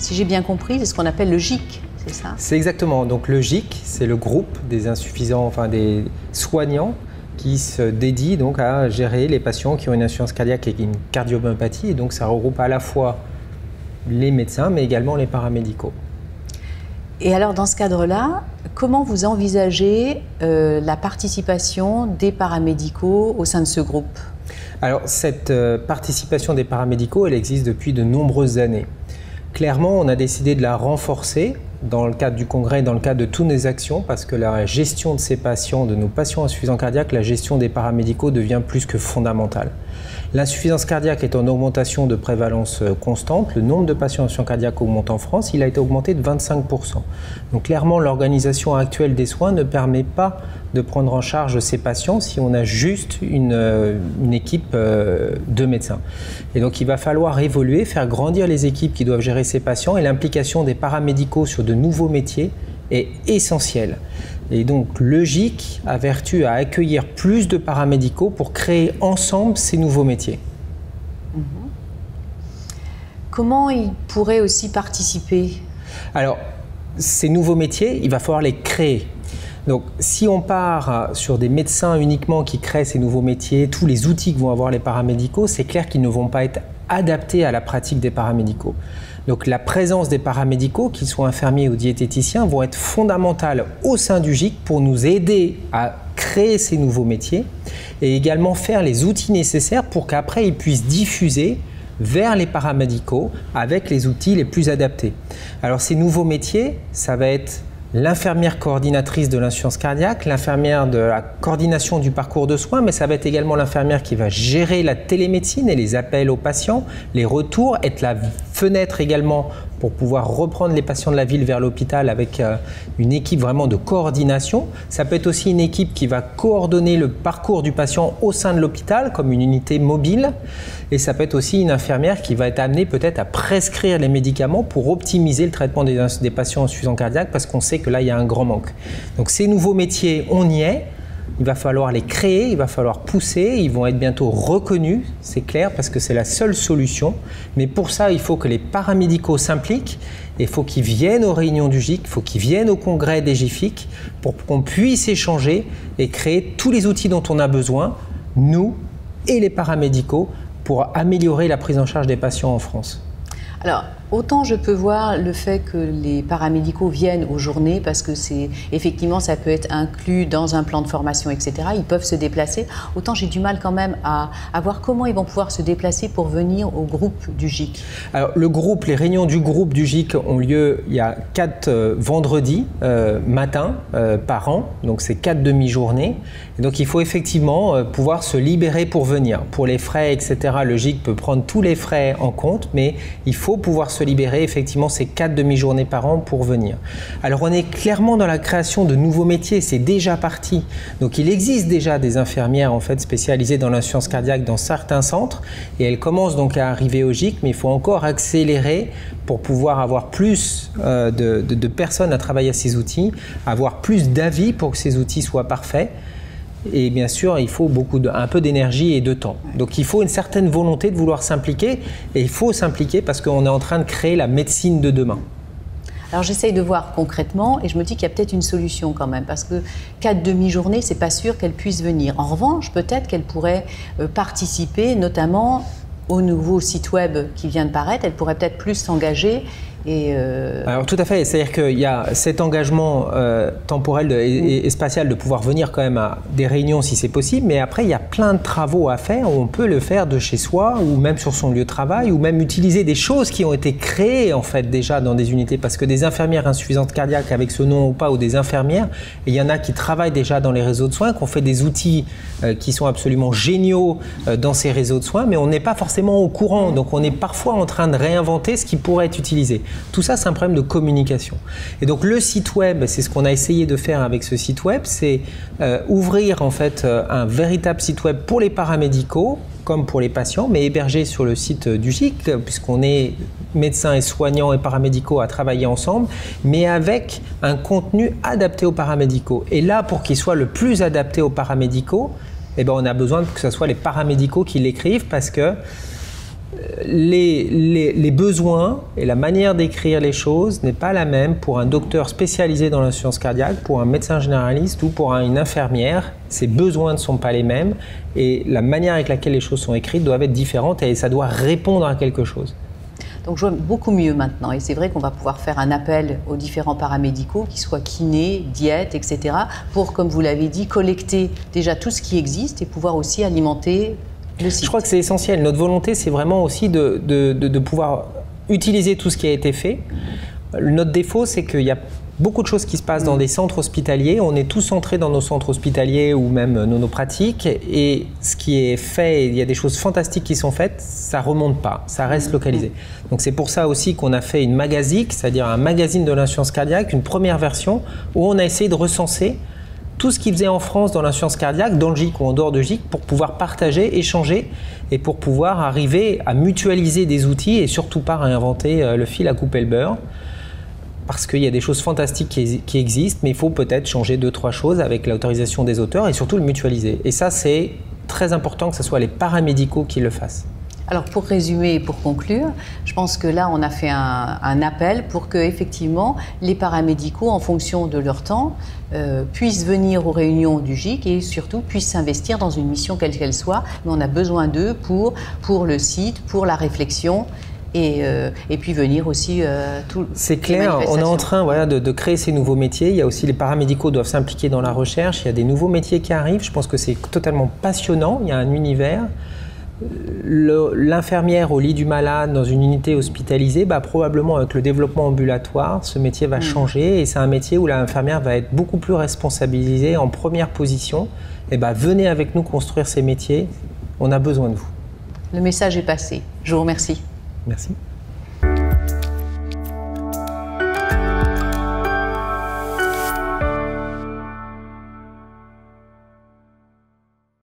Si j'ai bien compris, c'est ce qu'on appelle le GIC, c'est ça? C'est exactement. Donc le GIC, c'est le groupe des insuffisants, enfin des soignants qui se dédient donc à gérer les patients qui ont une insuffisance cardiaque et une cardiomyopathie. Et donc ça regroupe à la fois les médecins, mais également les paramédicaux. Et alors dans ce cadre-là, comment vous envisagez la participation des paramédicaux au sein de ce groupe? Alors cette participation des paramédicaux, elle existe depuis de nombreuses années. Clairement, on a décidé de la renforcer dans le cadre du congrès, dans le cadre de toutes nos actions, parce que la gestion de ces patients, de nos patients insuffisants cardiaques, la gestion des paramédicaux devient plus que fondamentale. L'insuffisance cardiaque est en augmentation de prévalence constante. Le nombre de patients insuffisants cardiaques augmente en France. Il a été augmenté de 25%. Donc clairement, l'organisation actuelle des soins ne permet pas de prendre en charge ces patients si on a juste une équipe de médecins. Et donc il va falloir évoluer, faire grandir les équipes qui doivent gérer ces patients, et l'implication des paramédicaux sur de nouveaux métiers est essentielle. Et donc le GIC a vertu à accueillir plus de paramédicaux pour créer ensemble ces nouveaux métiers. Comment ils pourraient aussi participer? Alors, ces nouveaux métiers, il va falloir les créer. Donc, si on part sur des médecins uniquement qui créent ces nouveaux métiers, tous les outils que vont avoir les paramédicaux, c'est clair qu'ils ne vont pas être adaptés à la pratique des paramédicaux. Donc, la présence des paramédicaux, qu'ils soient infirmiers ou diététiciens, vont être fondamentales au sein du GIC pour nous aider à créer ces nouveaux métiers et également faire les outils nécessaires pour qu'après, ils puissent diffuser vers les paramédicaux avec les outils les plus adaptés. Alors, ces nouveaux métiers, ça va être l'infirmière coordinatrice de l'insuffisance cardiaque, l'infirmière de la coordination du parcours de soins, mais ça va être également l'infirmière qui va gérer la télémédecine et les appels aux patients, les retours, être la fenêtre également pour pouvoir reprendre les patients de la ville vers l'hôpital avec une équipe vraiment de coordination. Ça peut être aussi une équipe qui va coordonner le parcours du patient au sein de l'hôpital comme une unité mobile. Et ça peut être aussi une infirmière qui va être amenée peut-être à prescrire les médicaments pour optimiser le traitement des patients insuffisants cardiaques, parce qu'on sait que là, il y a un grand manque. Donc ces nouveaux métiers, on y est. Il va falloir les créer, il va falloir pousser, ils vont être bientôt reconnus, c'est clair, parce que c'est la seule solution. Mais pour ça, il faut que les paramédicaux s'impliquent, et il faut qu'ils viennent aux réunions du GIC, il faut qu'ils viennent au congrès des GIFIC pour qu'on puisse échanger et créer tous les outils dont on a besoin, nous et les paramédicaux, pour améliorer la prise en charge des patients en France. Alors, autant je peux voir le fait que les paramédicaux viennent aux journées, parce que effectivement, ça peut être inclus dans un plan de formation, etc. Ils peuvent se déplacer. Autant j'ai du mal quand même à voir comment ils vont pouvoir se déplacer pour venir au groupe du GIC. Alors, les réunions du groupe du GIC ont lieu, il y a 4 vendredis matin par an, donc c'est 4 demi-journées. Et donc il faut effectivement pouvoir se libérer pour venir. Pour les frais, etc., le GIC peut prendre tous les frais en compte, mais il faut pouvoir se libérer effectivement ces 4 demi-journées par an pour venir. Alors on est clairement dans la création de nouveaux métiers, c'est déjà parti. Donc il existe déjà des infirmières en fait spécialisées dans l'insuffisance cardiaque dans certains centres, et elles commencent donc à arriver au GIC, mais il faut encore accélérer pour pouvoir avoir plus de personnes à travailler à ces outils, avoir plus d'avis pour que ces outils soient parfaits. Et bien sûr, il faut un peu d'énergie et de temps. Donc il faut une certaine volonté de vouloir s'impliquer, et il faut s'impliquer parce qu'on est en train de créer la médecine de demain. Alors j'essaye de voir concrètement, et je me dis qu'il y a peut-être une solution quand même, parce que 4 demi-journées, c'est pas sûr qu'elle puisse venir. En revanche, peut-être qu'elle pourrait participer, notamment au nouveau site web qui vient de paraître. Elle pourrait peut-être plus s'engager. Alors tout à fait, c'est-à-dire qu'il y a cet engagement temporel et spatial de pouvoir venir quand même à des réunions si c'est possible, mais après il y a plein de travaux à faire où on peut le faire de chez soi ou même sur son lieu de travail, ou même utiliser des choses qui ont été créées en fait déjà dans des unités, parce que des infirmières insuffisantes cardiaques avec ce nom ou pas, ou des infirmières, et il y en a qui travaillent déjà dans les réseaux de soins, qui ont fait des outils qui sont absolument géniaux dans ces réseaux de soins, mais on n'est pas forcément au courant, donc on est parfois en train de réinventer ce qui pourrait être utilisé. Tout ça, c'est un problème de communication. Et donc le site web, c'est ce qu'on a essayé de faire avec ce site web, c'est ouvrir en fait un véritable site web pour les paramédicaux comme pour les patients, mais hébergé sur le site du GIC, puisqu'on est médecins et soignants et paramédicaux à travailler ensemble, mais avec un contenu adapté aux paramédicaux. Et là, pour qu'il soit le plus adapté aux paramédicaux, eh ben, on a besoin que ce soit les paramédicaux qui l'écrivent, parce que les besoins et la manière d'écrire les choses n'est pas la même pour un docteur spécialisé dans l'insuffisance cardiaque, pour un médecin généraliste ou pour une infirmière. Ces besoins ne sont pas les mêmes et la manière avec laquelle les choses sont écrites doivent être différentes et ça doit répondre à quelque chose. Donc je vois beaucoup mieux maintenant et c'est vrai qu'on va pouvoir faire un appel aux différents paramédicaux, qu'ils soient kinés, diète, etc. pour, comme vous l'avez dit, collecter déjà tout ce qui existe et pouvoir aussi alimenter le site. Je crois que c'est essentiel. Notre volonté, c'est vraiment aussi de pouvoir utiliser tout ce qui a été fait. Notre défaut, c'est qu'il y a beaucoup de choses qui se passent dans des centres hospitaliers. On est tous centrés dans nos centres hospitaliers ou même dans nos pratiques. Et ce qui est fait, il y a des choses fantastiques qui sont faites, ça ne remonte pas, ça reste localisé. Donc c'est pour ça aussi qu'on a fait une magasique, c'est-à-dire un magazine de l'insuffisance cardiaque, une première version, où on a essayé de recenser tout ce qu'ils faisaient en France dans l'insuffisance cardiaque, dans le GIC ou en dehors de GIC, pour pouvoir partager, échanger et pour pouvoir arriver à mutualiser des outils et surtout pas réinventer le fil à couper le beurre. Parce qu'il y a des choses fantastiques qui existent, mais il faut peut-être changer 2-3 choses avec l'autorisation des auteurs et surtout le mutualiser. Et ça, c'est très important que ce soit les paramédicaux qui le fassent. Alors pour résumer et pour conclure, je pense que là on a fait un appel pour que effectivement les paramédicaux, en fonction de leur temps, puissent venir aux réunions du GIC et surtout puissent s'investir dans une mission quelle qu'elle soit. Mais on a besoin d'eux pour le site, pour la réflexion. Et puis venir aussi tout. C'est clair, on est en train de créer ces nouveaux métiers. Il y a aussi les paramédicaux doivent s'impliquer dans la recherche. Il y a des nouveaux métiers qui arrivent. Je pense que c'est totalement passionnant. Il y a un univers. L'infirmière au lit du malade dans une unité hospitalisée, probablement avec le développement ambulatoire, ce métier va changer et c'est un métier où l'infirmière va être beaucoup plus responsabilisée en première position. Et venez avec nous construire ces métiers. On a besoin de vous. Le message est passé. Je vous remercie. Merci.